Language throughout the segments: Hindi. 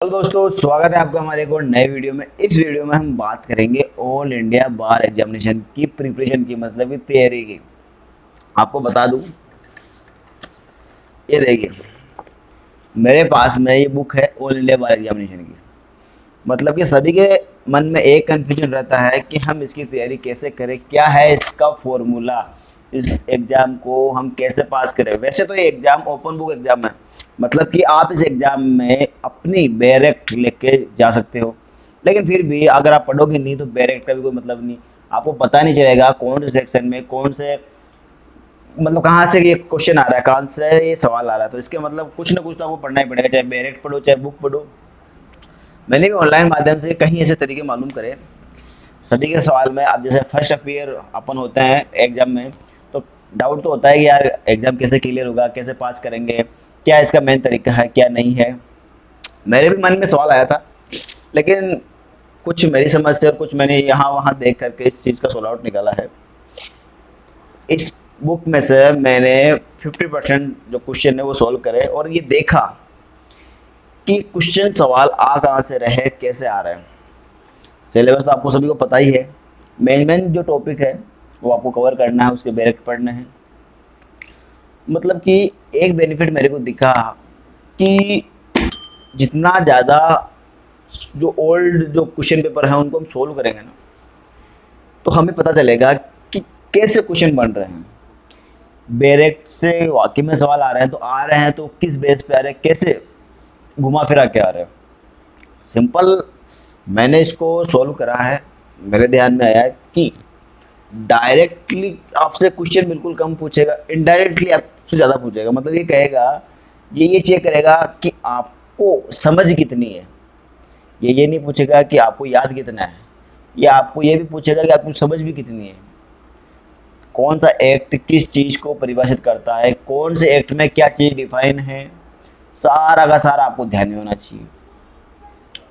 हेलो दोस्तों, स्वागत है आपका हमारे एक और नए वीडियो में। इस वीडियो में हम बात करेंगे ऑल इंडिया बार एग्जामिनेशन की प्रिपरेशन की, मतलब की तैयारी की। आपको बता दूं, ये देखिए मेरे पास में ये बुक है ऑल इंडिया बार एग्जामिनेशन की। मतलब कि सभी के मन में एक कन्फ्यूजन रहता है कि हम इसकी तैयारी कैसे करें, क्या है इसका फॉर्मूला, इस एग्ज़ाम को हम कैसे पास करें। वैसे तो ये एग्ज़ाम ओपन बुक एग्ज़ाम है, मतलब कि आप इस एग्ज़ाम में अपनी बैरेक्ट लेके जा सकते हो। लेकिन फिर भी अगर आप पढ़ोगे नहीं तो बैरेक्ट का भी कोई मतलब नहीं। आपको पता नहीं चलेगा कौन से सेक्शन में कौन से, मतलब कहाँ से ये क्वेश्चन आ रहा है, कहाँ से ये सवाल आ रहा है। तो इसके मतलब कुछ ना कुछ तो आपको पढ़ना ही पड़ेगा, चाहे बैरेक्ट पढ़ो चाहे बुक पढ़ो। मैंने भी ऑनलाइन माध्यम से कहीं ऐसे तरीके मालूम करे। सभी के सवाल में अब जैसे फर्स्ट अपियर अपन होते हैं एग्जाम में, तो डाउट तो होता है कि यार एग्जाम कैसे क्लियर होगा, कैसे पास करेंगे, क्या इसका मेन तरीका है, क्या नहीं है। मेरे भी मन में सवाल आया था, लेकिन कुछ मेरी समझ से और कुछ मैंने यहाँ वहाँ देख करके इस चीज़ का सोल्व आउट निकाला है। इस बुक में से मैंने 50% जो क्वेश्चन है वो सॉल्व करे और ये देखा कि क्वेश्चन सवाल आ कहाँ से रहे, कैसे आ रहे हैं। सिलेबस तो आपको सभी को पता ही है। मेन मेन जो टॉपिक है वो आपको कवर करना है, उसके डायरेक्ट पढ़ने हैं। मतलब कि एक बेनिफिट मेरे को दिखा कि जितना ज़्यादा जो ओल्ड जो क्वेश्चन पेपर है उनको हम सोल्व करेंगे ना, तो हमें पता चलेगा कि कैसे क्वेश्चन बन रहे हैं। डायरेक्ट से वाकई में सवाल आ रहे हैं तो आ रहे हैं, तो किस बेस पे आ रहे हैं, कैसे घुमा फिरा के आ रहे हैं। सिंपल मैंने इसको सॉल्व करा है। मेरे ध्यान में आया कि डायरेक्टली आपसे क्वेश्चन बिल्कुल कम पूछेगा, इनडायरेक्टली आपसे ज़्यादा पूछेगा। मतलब ये कहेगा, ये चेक करेगा कि आपको समझ कितनी है। ये नहीं पूछेगा कि आपको याद कितना है, या आपको ये भी पूछेगा कि आपको समझ भी कितनी है। कौन सा एक्ट किस चीज़ को परिभाषित करता है, कौन से एक्ट में क्या चीज़ डिफाइन है, सारा का सारा आपको ध्यान में होना चाहिए।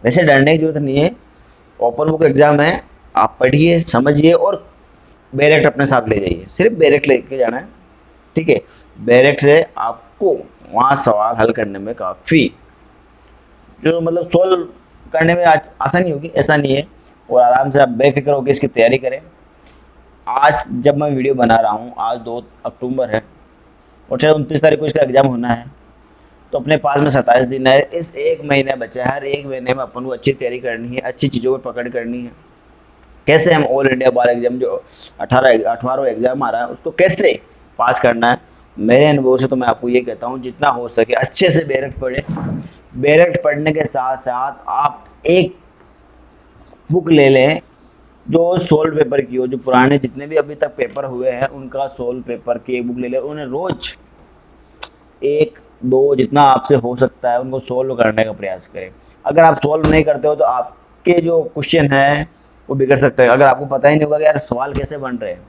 वैसे डरने की जरूरत नहीं है, ओपन बुक एग्जाम है। आप पढ़िए, समझिए और बैरेक्ट अपने साथ ले जाइए। सिर्फ बैरेक्ट लेके जाना है, ठीक है। बैरेक्ट से आपको वहाँ सवाल हल करने में काफ़ी जो मतलब सोल्व करने में आसानी होगी, ऐसा नहीं है। और आराम से आप बेफिक्र होकर इसकी तैयारी करें। आज जब मैं वीडियो बना रहा हूँ, आज 2 अक्टूबर है और शायद 29 तारीख को इसका एग्ज़ाम होना है। तो अपने पास में 27 दिन है, इस एक महीने बचा है। हर एक महीने में अपन को अच्छी तैयारी करनी है, अच्छी चीज़ों पर पकड़ करनी है। कैसे हम ऑल इंडिया बार एग्जाम जो 18वां एग्जाम आ रहा है उसको कैसे पास करना है। मेरे अनुभव से तो मैं आपको ये कहता हूँ, जितना हो सके अच्छे से बैरेक्ट पढ़े। बैरेक्ट पढ़ने के साथ साथ आप एक बुक ले लें जो सोल्व पेपर की हो, जो पुराने जितने भी अभी तक पेपर हुए हैं उनका सोल्व पेपर की एक बुक ले लें। उन्हें रोज एक दो जितना आपसे हो सकता है उनको सोल्व करने का प्रयास करें। अगर आप सोल्व नहीं करते हो तो आपके जो क्वेश्चन है वो बिगड़ सकते हैं। अगर आपको पता ही नहीं होगा कि यार सवाल कैसे बन रहे हैं,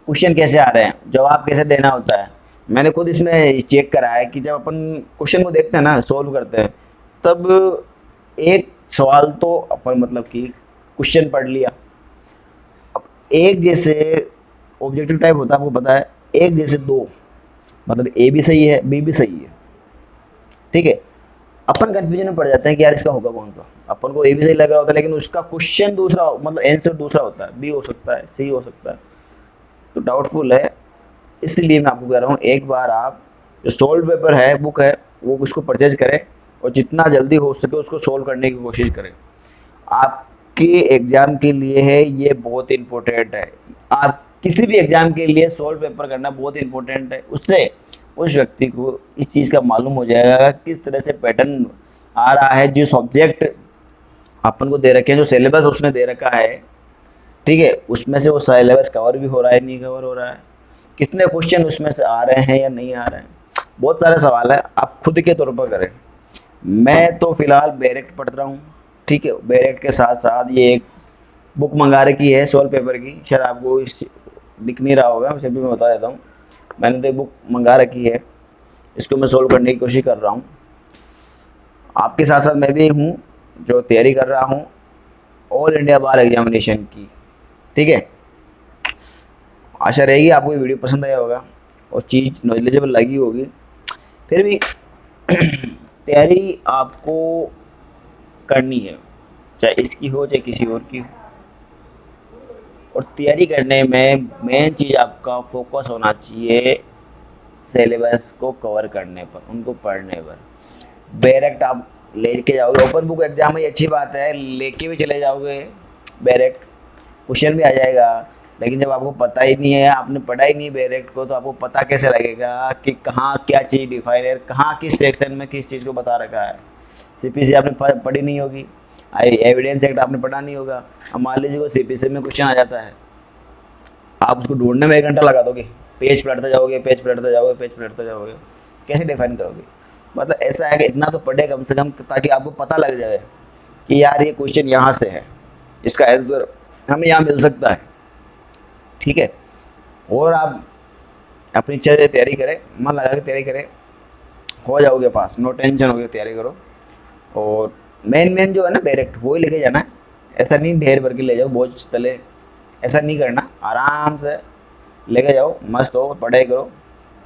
क्वेश्चन कैसे आ रहे हैं, जवाब कैसे देना होता है। मैंने खुद इसमें चेक करा है कि जब अपन क्वेश्चन को देखते हैं ना, सोल्व करते हैं, तब एक सवाल तो अपन मतलब कि क्वेश्चन पढ़ लिया। अब एक जैसे ऑब्जेक्टिव टाइप होता है, आपको पता है, एक जैसे दो, मतलब ए भी सही है बी भी सही है, ठीक है। अपन कंफ्यूजन में पड़ जाते हैं कि यार इसका होगा कौन सा। अपन को ए भी सही लग रहा होता है लेकिन उसका क्वेश्चन दूसरा, मतलब आंसर दूसरा होता है, बी हो सकता है, सी हो सकता है, तो डाउटफुल है। इसलिए मैं आपको कह रहा हूँ, एक बार आप जो सोल्व पेपर है बुक है वो उसको परचेज करें और जितना जल्दी हो सके उसको सोल्व करने की कोशिश करें। आपके एग्ज़ाम के लिए है ये बहुत इम्पोर्टेंट है। आप किसी भी एग्ज़ाम के लिए सोल्व पेपर करना बहुत इम्पोर्टेंट है। उससे उस व्यक्ति को इस चीज़ का मालूम हो जाएगा किस तरह से पैटर्न आ रहा है, जिस ऑब्जेक्ट अपन को दे रखे हैं, जो सिलेबस उसने दे रखा है, ठीक है, उसमें से वो सिलेबस कवर भी हो रहा है नहीं कवर हो रहा है, कितने क्वेश्चन उसमें से आ रहे हैं या नहीं आ रहे हैं। बहुत सारे सवाल है, आप खुद के तौर पर करें। मैं तो फिलहाल बैरेक्ट पढ़ रहा हूँ, ठीक है। बैरेक्ट के साथ साथ ये एक बुक मंगा रखी है सोल्व पेपर की, शायद आपको इस दिख नहीं रहा होगा, फिर भी मैं बता देता हूँ। मैंने तो ये बुक मंगा रखी है, इसको मैं सोल्व करने की कोशिश कर रहा हूँ। आपके साथ साथ मैं भी हूँ जो तैयारी कर रहा हूँ ऑल इंडिया बार एग्जामिनेशन की, ठीक है। आशा रहेगी आपको ये वीडियो पसंद आया होगा और चीज़ नॉलेजेबल लगी होगी। फिर भी तैयारी आपको करनी है, चाहे इसकी हो चाहे किसी और की हो। और तैयारी करने में मेन चीज़ आपका फोकस होना चाहिए सिलेबस को कवर करने पर, उनको पढ़ने पर। डायरेक्ट आप लेके जाओगे ओपन बुक एग्जाम में, ये अच्छी बात है, लेके भी चले जाओगे डायरेक्ट, क्वेश्चन भी आ जाएगा। लेकिन जब आपको पता ही नहीं है, आपने पढ़ा ही नहीं डायरेक्ट को, तो आपको पता कैसे लगेगा कि कहाँ क्या चीज़ डिफाइन है, कहाँ किस सेक्शन में किस चीज़ को बता रखा है। सीपीसी आपने पढ़ी नहीं होगी, एविडेंस एक्ट आपने पढ़ा नहीं होगा। अब मान लीजिए को सीपीसी में क्वेश्चन आ जाता है, आप उसको ढूंढने में 1 घंटा लगा दोगे, पेज पलटते जाओगे, पेज पलटते जाओगे, पेज पलटते जाओगे, कैसे डिफाइन करोगे? मतलब ऐसा है कि इतना तो पढ़े कम से कम, ताकि आपको पता लग जाए कि यार ये क्वेश्चन यहाँ से है, इसका आंसर हमें यहाँ मिल सकता है। ठीक है, और आप अपनी इच्छा से तैयारी करें, मन लगा के तैयारी करें, हो जाओगे पास, नो टेंशन, हो गया, तैयारी करो। और मेन जो है ना डायरेक्ट वही लेके जाना है, ऐसा नहीं ढेर भर के ले जाओ बोझ तले, ऐसा नहीं करना, आराम से लेके जाओ, मस्त हो, पढ़ाई करो,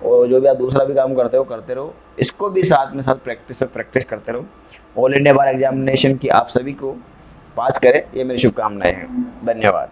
और जो भी आप दूसरा भी काम करते हो करते रहो, इसको भी साथ में साथ प्रैक्टिस पे प्रैक्टिस करते रहो। ऑल इंडिया बार एग्जामिनेशन की आप सभी को पास करें, ये मेरी शुभकामनाएं हैं। धन्यवाद।